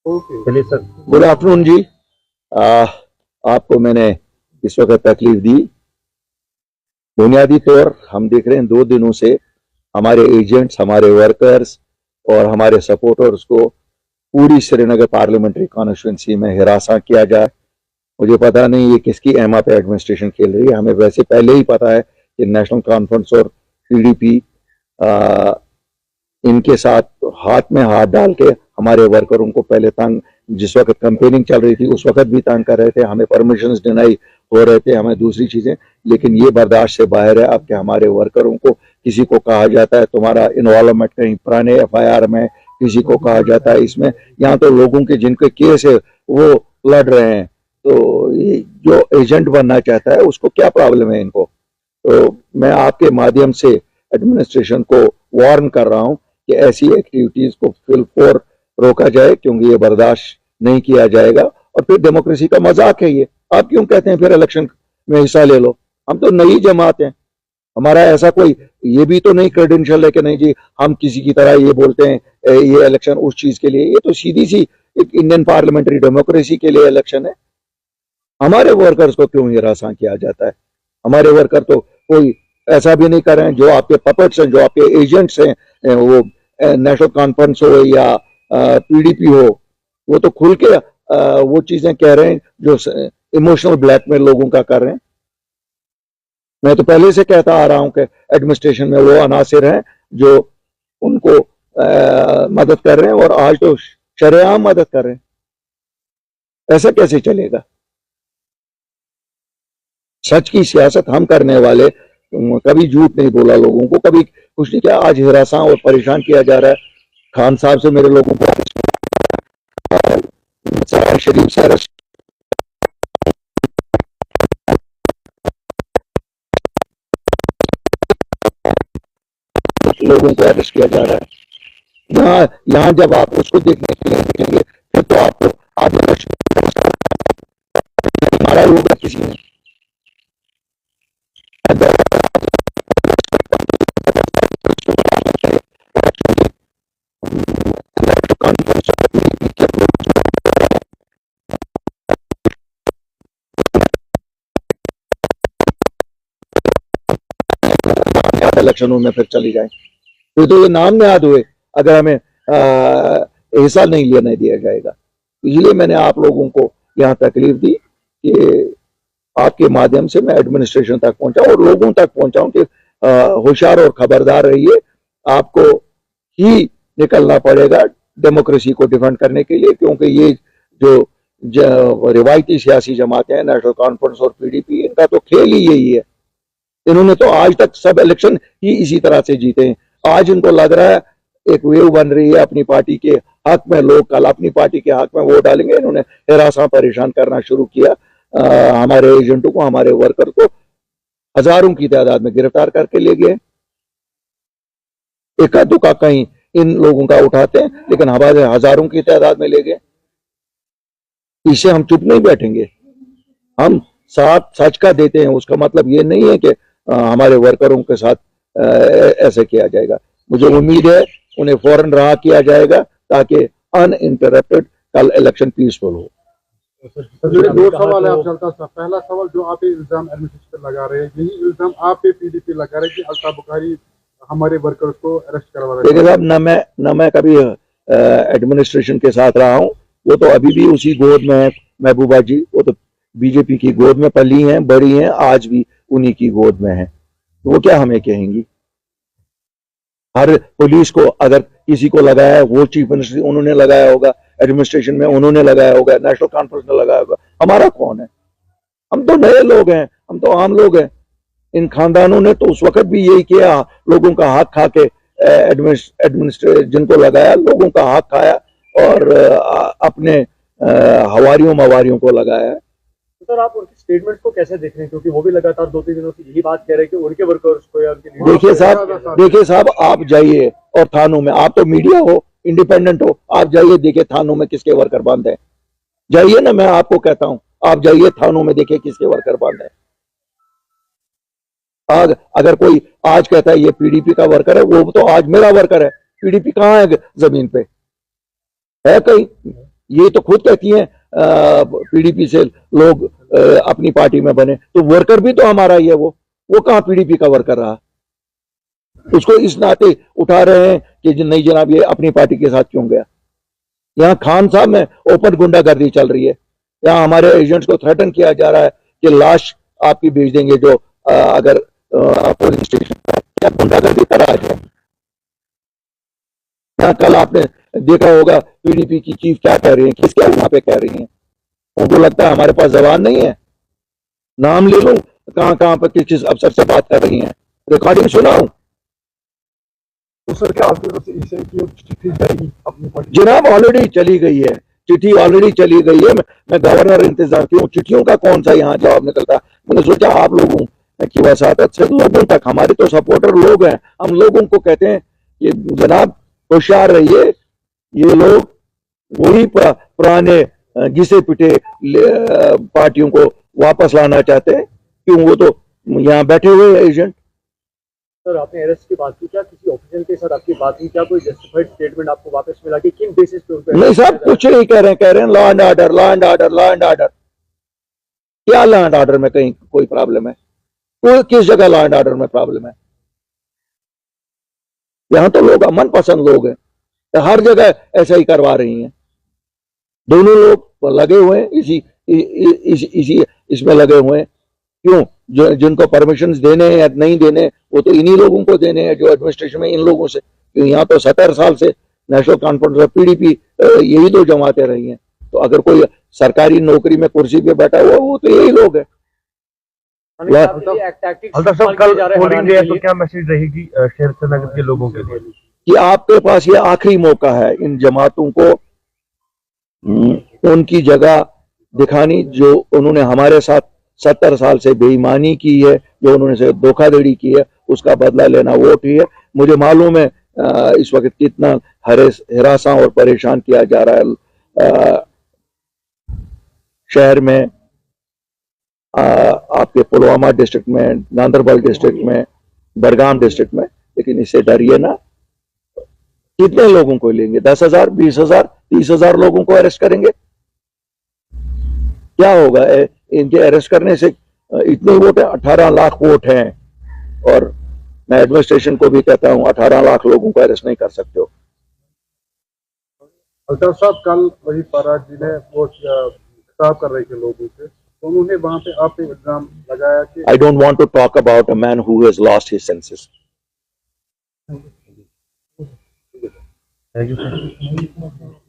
चलिए sir. Good afternoon जी। आपको मैंने इस वक्त तकलीफ दी। बुनियादी तौर हम देख रहे हैं 2 दिनों से हमारे एजेंट्स, हमारे वर्कर्स और हमारे सपोर्टर्स को पूरी श्रीनगर पार्लियामेंट्री कॉन्स्टिट्यूंसी में हिरासा किया जाए। मुझे पता नहीं ये किसकी एमा पे एडमिनिस्ट्रेशन खेल रही है। हमें वैसे पहले ही पता है कि नेशनल कॉन्फ्रेंस और पीडीपी इनके साथ हाथ में हाथ डाल के हमारे वर्करों को पहले तंग, जिस वक्त कैंपेनिंग चल रही थी उस वक्त भी तंग कर रहे थे, हमें परमिशंस डिनाई हो रहे थे, हमें दूसरी चीजें, लेकिन ये बर्दाश्त से बाहर है। अब के हमारे वर्करों को किसी को कहा जाता है तुम्हारा इन्वॉल्वमेंट कहीं पुराने एफआईआर में, किसी को कहा जाता है इसमें। यहाँ तो लोगों के जिनके केस है वो लड़ रहे हैं, तो ये जो एजेंट बनना चाहता है उसको क्या प्रॉब्लम है इनको। तो मैं आपके माध्यम से एडमिनिस्ट्रेशन को वार्न कर रहा हूं कि ऐसी एक्टिविटीज को फिलफोर रोका जाए, क्योंकि ये बर्दाश्त नहीं किया जाएगा। और फिर डेमोक्रेसी का मजाक है ये। आप क्यों कहते हैं फिर इलेक्शन में हिस्सा ले लो? हम तो नई जमात हैं, हमारा ऐसा कोई ये भी तो नहीं क्रेडेंशियल है कि नहीं जी हम किसी की तरह ये बोलते हैं ये इलेक्शन उस चीज के लिए। ये तो सीधी सी एक इंडियन पार्लियामेंट्री डेमोक्रेसी के लिए इलेक्शन है। हमारे वर्कर्स को क्यों हिरासा किया जाता है? हमारे वर्कर तो कोई ऐसा भी नहीं कर रहे हैं। जो आपके पपेट्स हैं, जो आपके एजेंट्स हैं, वो नेशनल कॉन्फ्रेंस हो या पीडीपी हो, वो तो खुल के वो चीजें कह रहे हैं जो इमोशनल ब्लैकमेल लोगों का कर रहे हैं। मैं तो पहले से कहता आ रहा हूं कि एडमिनिस्ट्रेशन में वो अनासिर हैं जो उनको मदद कर रहे हैं, और आज तो शरेआम मदद कर रहे हैं। ऐसा कैसे चलेगा? सच की सियासत हम करने वाले, कभी झूठ नहीं बोला लोगों को, कभी कुछ नहीं किया। आज हिरासा और परेशान किया जा रहा है। खान साहब से मेरे लोगों को शरीफ से अरेस्ट, लोगों को अरेस्ट किया जा रहा है। यहाँ जब आप उसको देखने के लिए निकलेंगे फिर तो आपको मारा होगा किसी ने। इलेक्शनों में फिर चली जाए फिर तो ये नाम याद हुए अगर हमें हिस्सा नहीं लेने दिया जाएगा। इसलिए मैंने आप लोगों को यहाँ तकलीफ दी कि आपके माध्यम से मैं एडमिनिस्ट्रेशन तक पहुंचाऊं और लोगों तक पहुंचाऊं कि होशियार और खबरदार रहिए। आपको ही निकलना पड़ेगा डेमोक्रेसी को डिफेंड करने के लिए, क्योंकि ये जो रिवायती सियासी जमातें हैं, नेशनल कॉन्फ्रेंस और पीडीपी, इनका तो खेल ही यही है। इन्होंने तो आज तक सब इलेक्शन ही इसी तरह से जीते हैं। आज इनको लग रहा है एक वेव बन रही है अपनी पार्टी के हक में, लोग कल अपनी पार्टी के हक में वोट डालेंगे। इन्होंने हिरासा परेशान करना शुरू किया। हमारे एजेंटों को, हमारे वर्कर को हजारों की तादाद में गिरफ्तार करके ले गए। एका दुका कहीं इन लोगों का उठाते हैं, लेकिन हमारे हजारों की तादाद में ले गए। इसे हम चुप नहीं बैठेंगे, हम साथ सच का देते हैं। उसका मतलब ये नहीं है कि हमारे वर्करों के साथ ऐसे किया जाएगा। मुझे उम्मीद है उन्हें फौरन रहा किया जाएगा ताकि अनइंटरप्टेड कल इलेक्शन पीसफुल हो। दो सवाल है आप चलता था। पहला सवाल, जो आप इल्जाम एडमिनिस्ट्रेशन पर लगा रहे हैं, यही इल्जाम आप पे पीडीपी लगा रहे हैं कि अल्ताफ बुखारी हमारे वर्कर्स को अरेस्ट करवा रहे हैं। देखिए साहब, न मैं कभी एडमिनिस्ट्रेशन के साथ रहा हूँ। वो तो अभी भी उसी गोद में है महबूबा जी, वो तो बीजेपी की गोद में पली हैं, बड़ी हैं, आज भी उन्हीं की गोद में है। तो वो क्या हमें कहेंगी? हर पुलिस को अगर किसी को लगाया है, वो चीफ मिनिस्टर उन्होंने लगाया होगा, एडमिनिस्ट्रेशन में उन्होंने लगाया होगा, नेशनल कॉन्फ्रेंस ने लगाया होगा। हमारा कौन है? हम तो नए लोग हैं, हम तो आम लोग हैं। इन खानदानों ने तो उस वक्त भी यही किया, लोगों का हक खा के एडमिनिस्ट्रेशन जिनको लगाया, लोगों का हक खाया और अपने हवारियों मवारियों को लगाया। सर, आप उनके स्टेटमेंट को कैसे देख रहे हैं? क्योंकि वो भी लगातार 2-3 दिनों से यही बात कह रहे हैं कि उनके वर्कर्स को या उनके देखिए साहब, आप जाइए और थानों में, आप तो मीडिया हो, इंडिपेंडेंट हो, आप जाइए देखिए थानों में किसके वर्कर बंद है। जाइए ना, मैं आपको कहता हूं, आप जाइए थानों में देखिए किसके वर्कर बंद है। आज अगर कोई आज कहता है ये पीडीपी का वर्कर है, वो तो आज मेरा वर्कर है। पीडीपी कहां है? जमीन पे है कहीं? ये तो खुद कहती हैं पीडीपी से लोग अपनी पार्टी में बने, तो वर्कर भी तो हमारा ही है। वो कहाँ पीडीपी का वर्कर रहा? उसको इस नाते उठा रहे हैं कि नहीं जनाब ये अपनी पार्टी के साथ क्यों गया। यहाँ खान साहब में ओपन गुंडागर्दी चल रही है। यहाँ हमारे एजेंट्स को थ्रेटन किया जा रहा है कि लाश आपकी भेज देंगे जो अगर पुलिस स्टेशन क्या गुंडागर्दी करा है। यहाँ कल आपने देखा होगा पीडीपी की चीफ क्या कह रही है, किसके वहां पे कह रही है। उनको लगता है हमारे पास जबान नहीं है। नाम ले लो कहां पर किस अफसर से बात कर रही हैं, रिकॉर्डिंग सुनाऊं। तो सर क्या आपकी तरफ से इसे की चिट्ठी जाएगी अपनी पार्टी? जनाब ऑलरेडी चली गई है, चिट्ठी ऑलरेडी चली गई है। मैं गवर्नर इंतजार क्यों, चिट्ठियों का कौन सा यहाँ जवाब निकलता। मैंने सोचा आप लोगों की वसादत से लोगों तक, हमारे तो सपोर्टर लोग हैं, हम लोगों को कहते हैं कि जनाब होशियार रहिए, ये लोग वही पुराने घिसे पिटे पार्टियों को वापस लाना चाहते हैं। क्यों, वो तो यहाँ बैठे हुए एजेंट। सर आपने अरेस्ट की बात की, क्या किसी ऑफिसर के साथ आपकी बात की, क्या कोई जस्टिफाइड स्टेटमेंट आपको वापस मिला कि किन बेसिस पे उनको? नहीं साहब कुछ नहीं कह रहे हैं law and order, law and order, law and order. क्या लॉ एंड ऑर्डर में कहीं कोई प्रॉब्लम है? कोई किस जगह लॉ एंड ऑर्डर में प्रॉब्लम है? यहां तो लोग अमन पसंद लोग हैं, हर जगह ऐसा ही करवा रही हैं। दोनों लोग लगे हुए हैं इसी इसमें लगे हुए हैं। क्यों, जो जिनको परमिशन देने हैं या नहीं देने वो तो इन्हीं लोगों को देने हैं जो एडमिनिस्ट्रेशन में इन लोगों से। क्यों, यहाँ तो 70 साल से नेशनल कॉन्फ्रेंस पीडीपी यही दो जमातें रही हैं। तो अगर कोई सरकारी नौकरी में कुर्सी पे बैठा हुआ वो तो यही लोग हैं। कल पोलिंग डे है तो क्या मैसेज रहेगी शेर नगर के लोगों के लिए कि आपके पास ये आखिरी मौका है इन जमातों को उनकी जगह दिखानी, जो उन्होंने हमारे साथ 70 साल से बेईमानी की है, जो उन्होंने से धोखाधड़ी की है, उसका बदला लेना वोट ही है। मुझे मालूम है इस वक्त कितना हिरासा और परेशान किया जा रहा है शहर में, आपके पुलवामा डिस्ट्रिक्ट में, गांधरबल डिस्ट्रिक्ट में, बड़गाम डिस्ट्रिक्ट में। लेकिन इससे डरिए ना। कितने लोगों को लेंगे? 10,000, 20,000, 30,000 लोगों को अरेस्ट करेंगे? क्या होगा इनके अरेस्ट करने से? इतने वोट है, 18 लाख वोट हैं। और मैं एडमिनिस्ट्रेशन को भी कहता हूं 18 लाख लोगों को अरेस्ट नहीं कर सकते हो। अल्ताफ साहब कल वही फराज जी ने वो खिताब कर रहे थे लोगों से, तो उन्होंने वहां पे आप पे इल्जाम लगाया कि I don't want to talk about a man who has lost his senses. Thank you sir.